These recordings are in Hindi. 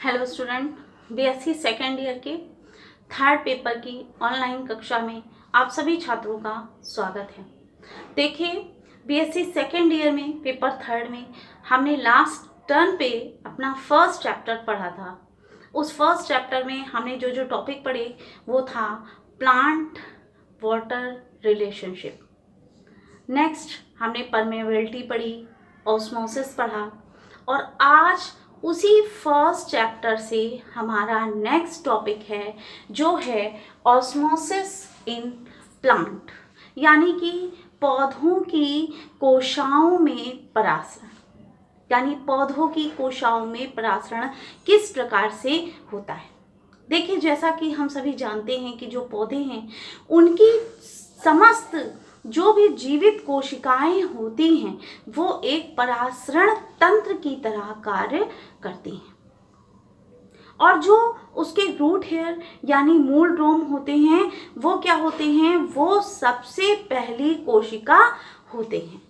Hello student, BSc second year के थर्ड पेपर की ऑनलाइन कक्षा में आप सभी छात्रों का स्वागत है। देखिए, बीएससी सेकेंड ईयर में पेपर थर्ड में हमने लास्ट टर्न पे अपना फर्स्ट चैप्टर पढ़ा था। उस फर्स्ट चैप्टर में हमने जो जो टॉपिक पढ़े वो था प्लांट वाटर रिलेशनशिप। नेक्स्ट हमने परमेबिलिटी पढ़ी, ऑस्मोसिस पढ़ा और आज उसी फर्स्ट चैप्टर से हमारा नेक्स्ट टॉपिक है जो है ऑस्मोसिस इन प्लांट, यानी कि पौधों की कोशिकाओं में परासरण, यानी पौधों की कोशिकाओं में परासरण किस प्रकार से होता है। देखिए, जैसा कि हम सभी जानते हैं कि जो पौधे हैं उनकी समस्त जो भी जीवित कोशिकाएं होती हैं वो एक परासरण तंत्र की तरह कार्य करती हैं, और जो उसके रूट हेयर यानी मूल रोम होते हैं वो क्या होते हैं, वो सबसे पहली कोशिका होते हैं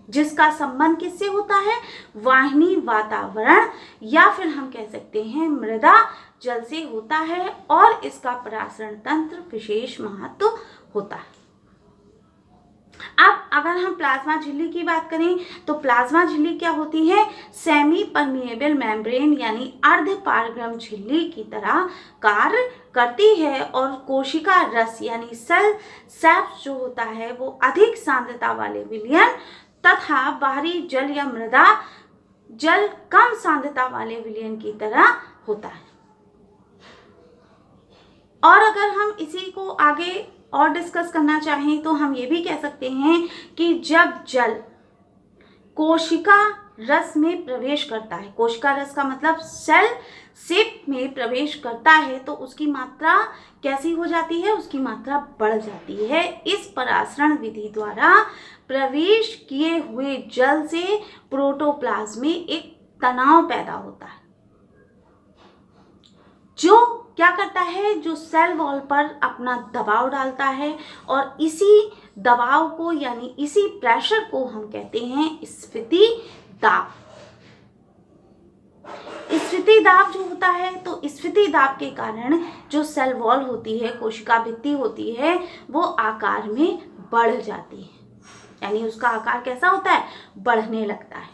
जिसका संबंध किससे होता है, वाहिनी वातावरण या फिर हम कह सकते हैं मृदा जल से होता है, और इसका परासरण तंत्र विशेष महत्व होता है। अब अगर हम प्लाज्मा झिल्ली की बात करें तो प्लाज्मा झिल्ली क्या होती है, सेमी परमिएबल मेम्ब्रेन यानी अर्ध पारगम्य झिल्ली की तरह कार्य करती है, और कोशिका रस यानी सेल सैप्स जो होता है वो अधिक सांद्रता वाले विलयन तथा बाहरी जल या मृदा जल कम सांद्रता वाले विलयन की तरह होता है। और अगर हम इसी को आगे और डिस्कस करना चाहें तो हम ये भी कह सकते हैं कि जब जल कोशिका रस में प्रवेश करता है, कोशिका रस का मतलब सेल सिप में प्रवेश करता है, तो उसकी मात्रा कैसी हो जाती है, उसकी मात्रा बढ़ जाती है। इस परासरण विधि द्वारा प्रवेश किए हुए जल से प्रोटोप्लाज्म में एक तनाव पैदा होता है जो क्या करता है, जो सेल वॉल पर अपना दबाव डालता है, और इसी दबाव को यानी इसी प्रेशर को हम कहते हैं स्फीति दाब। स्फीति दाब जो होता है, तो स्फीति दाब के कारण जो सेल वॉल होती है, कोशिका भित्ति होती है, वो आकार में बढ़ जाती है, यानी उसका आकार कैसा होता है, बढ़ने लगता है।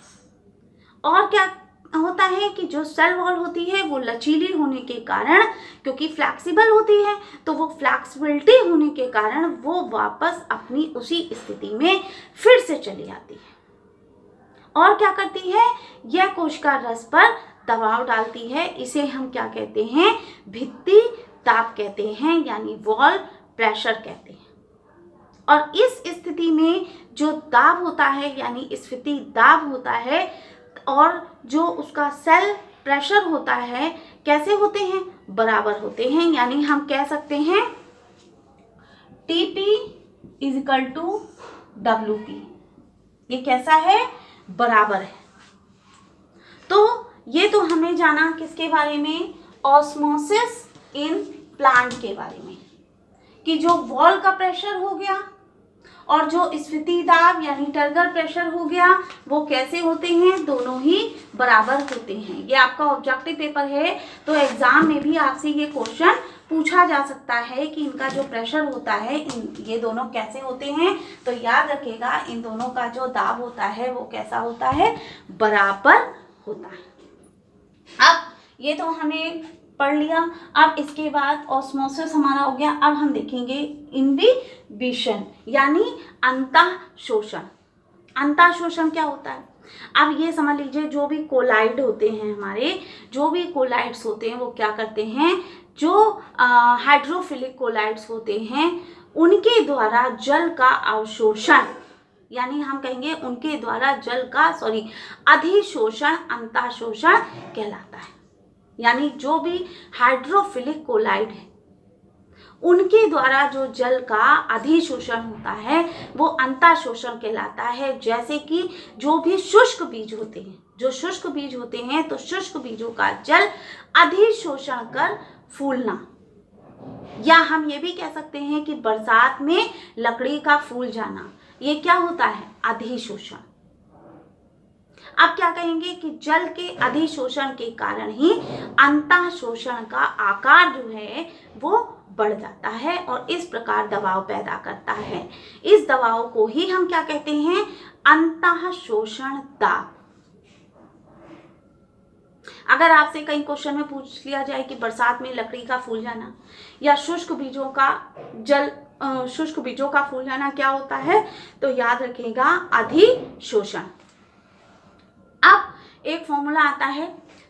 और क्या होता है कि जो सेल वॉल होती है वो लचीली होने के कारण, क्योंकि फ्लैक्सिबल होती है, तो वो फ्लैक्सिबिलिटी होने के कारण वो वापस अपनी उसी स्थिति में फिर से चली आती है, और क्या करती है, यह कोशिका रस पर दबाव डालती है। इसे हम क्या कहते हैं, भित्ति दाब कहते हैं, यानी वॉल प्रेशर कहते हैं। और इस स्थिति में जो दाब होता है यानी स्फीति दाब होता है, और जो उसका सेल प्रेशर होता है कैसे होते हैं, बराबर होते हैं, यानी हम कह सकते हैं TP = WP। ये कैसा है, बराबर है। तो ये तो हमने जाना किसके बारे में, ऑस्मोसिस इन प्लांट के बारे में, कि जो वॉल का प्रेशर हो गया और जो स्फीति दाब यानी टर्गर प्रेशर हो गया वो कैसे होते हैं, दोनों ही बराबर होते हैं। ये आपका ऑब्जेक्टिव पेपर है, तो एग्जाम में भी आपसे ये क्वेश्चन पूछा जा सकता है कि इनका जो प्रेशर होता है ये दोनों कैसे होते हैं। तो याद रखिएगा, इन दोनों का जो दाब होता है वो कैसा होता है, बराबर होता है। अब ये तो हमें पढ़ लिया। अब इसके बाद ऑस्मोसिस हमारा हो गया। अब हम देखेंगे इनहिबिशन यानी अंतः शोषण। अंतः शोषण क्या होता है, अब ये समझ लीजिए, जो भी कोलाइड होते हैं हमारे, जो भी कोलाइड्स होते हैं वो क्या करते हैं, जो हाइड्रोफिलिक कोलाइड्स होते हैं उनके द्वारा जल का अवशोषण, यानी हम कहेंगे उनके द्वारा जल का अधिशोषण अंतः शोषण कहलाता है। यानी जो भी हाइड्रोफिलिक कोलाइड है उनके द्वारा जो जल का अधिशोषण होता है वो अंतः शोषण कहलाता है। जैसे कि जो भी शुष्क बीज होते हैं, जो शुष्क बीज होते हैं, तो शुष्क बीजों का जल अधिशोषण कर फूलना, या हम ये भी कह सकते हैं कि बरसात में लकड़ी का फूल जाना, ये क्या होता है, अधिशोषण। अब क्या कहेंगे कि जल के अधिशोषण के कारण ही अंतःशोषण का आकार जो है वो बढ़ जाता है और इस प्रकार दबाव पैदा करता है। इस दबाव को ही हम क्या कहते हैं? अंतःशोषण दाब। अगर आपसे कई क्वेश्चन में पूछ लिया जाए कि बरसात में लकड़ी का फूल जाना या शुष्क बीजों का फूल जाना क्या होता है, तो याद रखिएगा अधिशोषण। अब एक फॉर्मूला आता है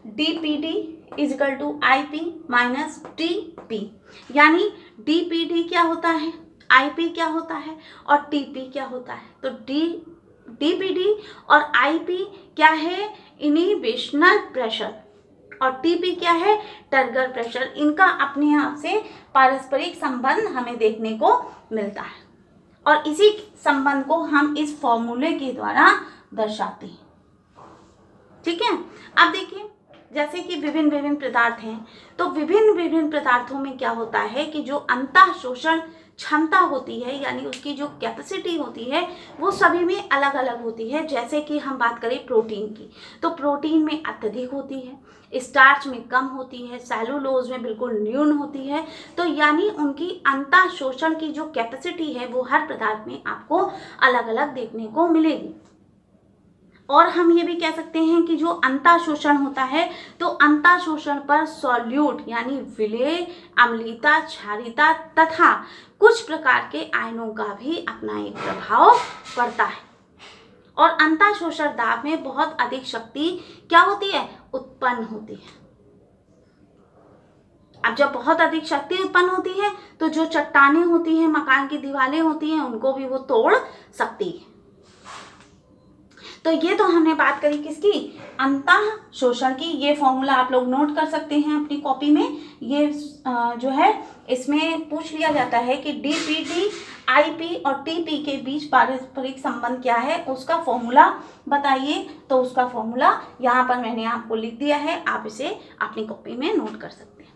dPd = IP - TP, यानी dPd क्या होता है, IP क्या होता है और TP क्या होता है। तो dPd और IP क्या है? इनिबिशनल प्रेशर, और TP क्या है? Turgor pressure. इनका अपने आप से पारस्परिक संबंध हमें देखने को मिलता है और इसी संबंध को हम इस फॉर्मूले के द्वारा दर्शाते हैं। ठीक है। अब देखिए, जैसे कि विभिन्न विभिन्न पदार्थ हैं, तो विभिन्न विभिन्न पदार्थों में क्या होता है कि जो अंतःशोषण क्षमता होती है, यानी उसकी जो कैपेसिटी होती है, वो सभी में अलग अलग होती है। जैसे कि हम बात करें प्रोटीन की, तो प्रोटीन में अत्यधिक होती है, स्टार्च में कम होती है, सेलुलोज में बिल्कुल न्यून होती है। तो यानी उनकी अंतःशोषण की जो कैपेसिटी है वो हर पदार्थ में आपको अलग अलग देखने को मिलेगी। और हम ये भी कह सकते हैं कि जो अंतःशोषण होता है, तो अंतःशोषण पर सॉल्यूट यानी विलेय, अम्लीयता, क्षारीयता तथा कुछ प्रकार के आयनों का भी अपना एक प्रभाव पड़ता है। और अंतःशोषण दाब में बहुत अधिक शक्ति क्या होती है? उत्पन्न होती है। अब जब बहुत अधिक शक्ति उत्पन्न होती है तो जो चट्टानें होती हैं, मकान की दीवारें होती हैं, उनको भी वो तोड़ सकती है। तो ये तो हमने बात करी किसकी? अंतःशोषण की। ये फॉर्मूला आप लोग नोट कर सकते हैं अपनी कॉपी में। ये जो है इसमें पूछ लिया जाता है कि dPd, IP और TP के बीच पारस्परिक संबंध क्या है, उसका फॉर्मूला बताइए। तो उसका फॉर्मूला यहाँ पर मैंने आपको लिख दिया है, आप इसे अपनी कॉपी में नोट कर सकते हैं।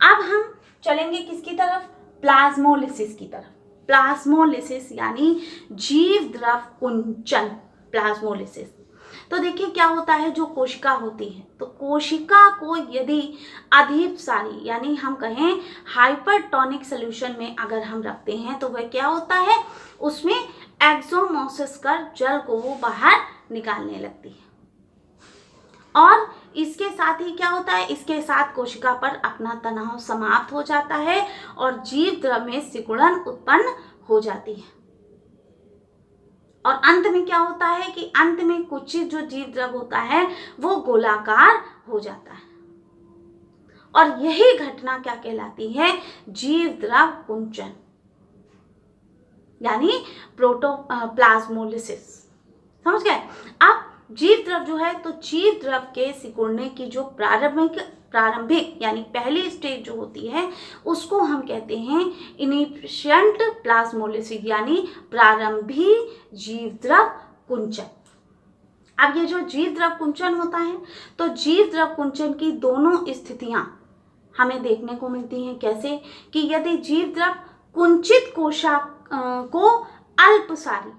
अब हम चलेंगे किसकी तरफ? प्लाज्मोलिसिस की तरफ। प्लाज्मोलिसिस यानी जीव द्रव कुंचन, प्लाज्मोलिसिस। तो देखिए क्या होता है, जो कोशिका होती है, तो कोशिका को यदि अधिक सारी यानी हम कहें हाइपरटोनिक सॉल्यूशन में अगर हम रखते हैं तो वह क्या होता है, उसमें एक्सोमोसिस कर जल को वो बाहर निकालने लगती है। और इसके साथ ही क्या होता है, इसके साथ कोशिका पर अपना तनाव समाप्त हो जाता है और जीव द्रव में सिकुड़न उत्पन्न हो जाती है। और अंत में क्या होता है कि अंत में कुछ जो जीव द्रव होता है वो गोलाकार हो जाता है। और यही घटना क्या कहलाती है? जीव द्रव कुंचन यानी प्लाज्मोलिसिस। समझ गए? अब जीव द्रव जो है, तो जीव द्रव के सिकुड़ने की जो प्रारंभिक यानी पहली स्टेज जो होती है उसको हम कहते हैं इनिशिएंट प्लाज्मोलिसिस यानी प्रारंभिक जीव द्रव कुंचन। अब ये जो जीव द्रव कुंचन होता है, तो जीव द्रव कुंचन की दोनों स्थितियां हमें देखने को मिलती हैं। कैसे? कि यदि जीव द्रव कुंचित कोशिका को अल्पसारी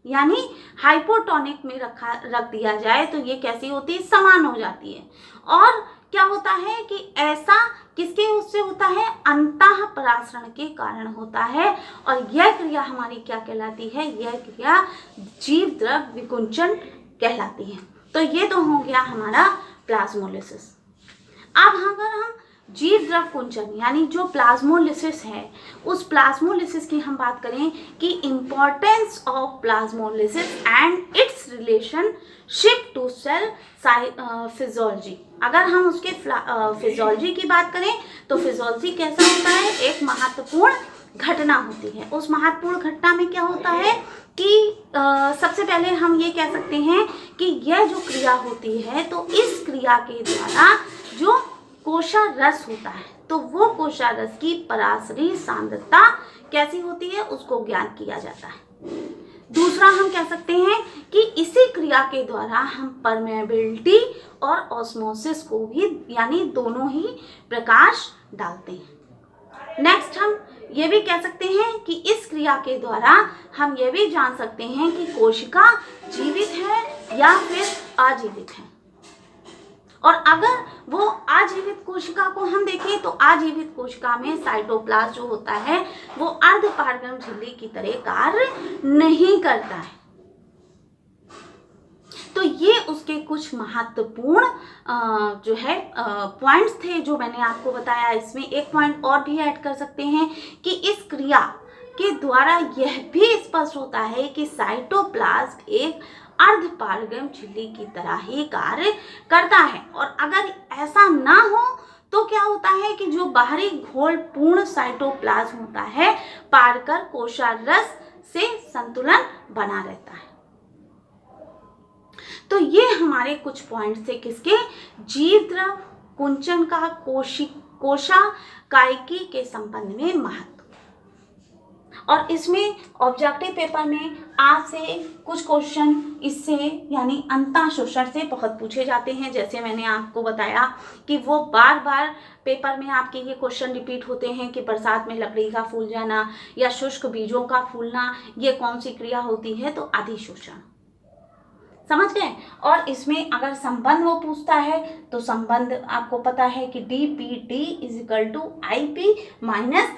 यानी हाइपोटोनिक में रख दिया जाए तो ये कैसी होती है? समान हो जाती है। और क्या होता है कि ऐसा किसके उससे होता है? अंतःपरासरण के कारण होता है। और यह क्रिया हमारी क्या कहलाती है? यह क्रिया जीव द्रव विकुंचन कहलाती है। तो ये तो हो गया हमारा प्लाज्मोलिसिस। अब अगर हम जीव द्रव कुंचन यानी जो प्लाज्मोलिसिस है, उस प्लाज्मोलिसिस की हम बात करें कि importance of plasmolysis and its relationship to cell physiology. अगर हम उसके फिजियोलॉजी की बात करें तो फिजियोलॉजी कैसा होता है? एक महत्वपूर्ण घटना होती है। उस महत्वपूर्ण घटना में क्या होता है कि सबसे पहले हम ये कह सकते हैं कि यह जो क्रिया होती है, तो इस क्रिया के द्वारा जो कोशारस होता है, तो वो कोशारस की पराशरी सांद्रता कैसी होती है उसको ज्ञात किया जाता है। दूसरा हम कह सकते हैं कि इसी क्रिया के द्वारा हम परमेबिलिटी और ऑस्मोसिस को भी यानी दोनों ही प्रकाश डालते हैं। नेक्स्ट हम ये भी कह सकते हैं कि इस क्रिया के द्वारा हम ये भी जान सकते हैं कि कोशिका जीवित है या फिर अजीवित हैं। और अगर वो आजीवित कोशिका को हम देखें तो आजीवित कोशिका में साइटोप्लाज्म जो होता है वो अर्धपारगम झिल्ली की तरह कार्य नहीं करता है। तो ये उसके कुछ महत्वपूर्ण जो है पॉइंट्स थे जो मैंने आपको बताया। इसमें एक पॉइंट और भी ऐड कर सकते हैं कि इस क्रिया के द्वारा यह भी स्पष्ट होता है कि साइटोप्लाज्म एक अर्धपारगम झिल्ली की तरह ही कार्य करता है। और अगर ऐसा ना हो तो क्या होता है कि जो बाहरी घोल पूर्ण साइटोप्लाज्म होता है पारकर कोशारस से संतुलन बना रहता है। तो ये हमारे कुछ पॉइंट थे किसके, जीव द्रव कुंचन का कोशिकायिकी के संबंध में महत्व। और इसमें ऑब्जेक्टिव पेपर में आपसे कुछ क्वेश्चन इससे यानी अंतःशोषण से बहुत पूछे जाते हैं। जैसे मैंने आपको बताया कि वो बार बार पेपर में आपके ये क्वेश्चन रिपीट होते हैं कि बरसात में लकड़ी का फूल जाना या शुष्क बीजों का फूलना, ये कौन सी क्रिया होती है, तो अधिशोषण। समझ गए। और इसमें अगर संबंध वो पूछता है तो संबंध आपको पता है कि DPT = IP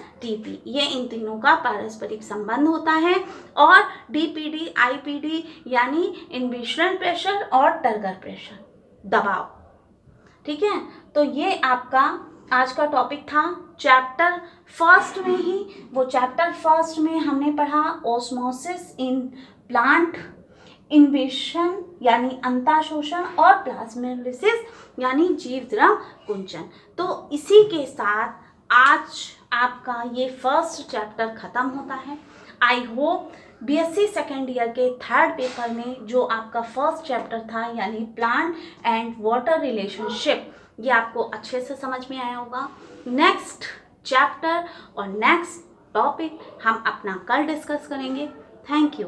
- TP, ये इन तीनों का पारस्परिक संबंध होता है। और DPD IPD यानी इन्विशनल प्रेशर और टर्गर प्रेशर, दबाव। ठीक है, तो ये आपका आज का टॉपिक था चैप्टर फर्स्ट में ही। वो चैप्टर फर्स्ट में हमने पढ़ा ऑस्मोसिस इन प्लांट, इन्वेशन यानी अंतःशोषण, और प्लाज्मोलिसिस यानी जीव द्रव कुंचन। तो इसी के साथ आज आपका ये फर्स्ट चैप्टर खत्म होता है। I hope BSc second year के थर्ड पेपर में जो आपका फर्स्ट चैप्टर था यानी प्लांट एंड वाटर रिलेशनशिप, ये आपको अच्छे से समझ में आया होगा। नेक्स्ट चैप्टर और नेक्स्ट टॉपिक हम अपना कल डिस्कस करेंगे। Thank you.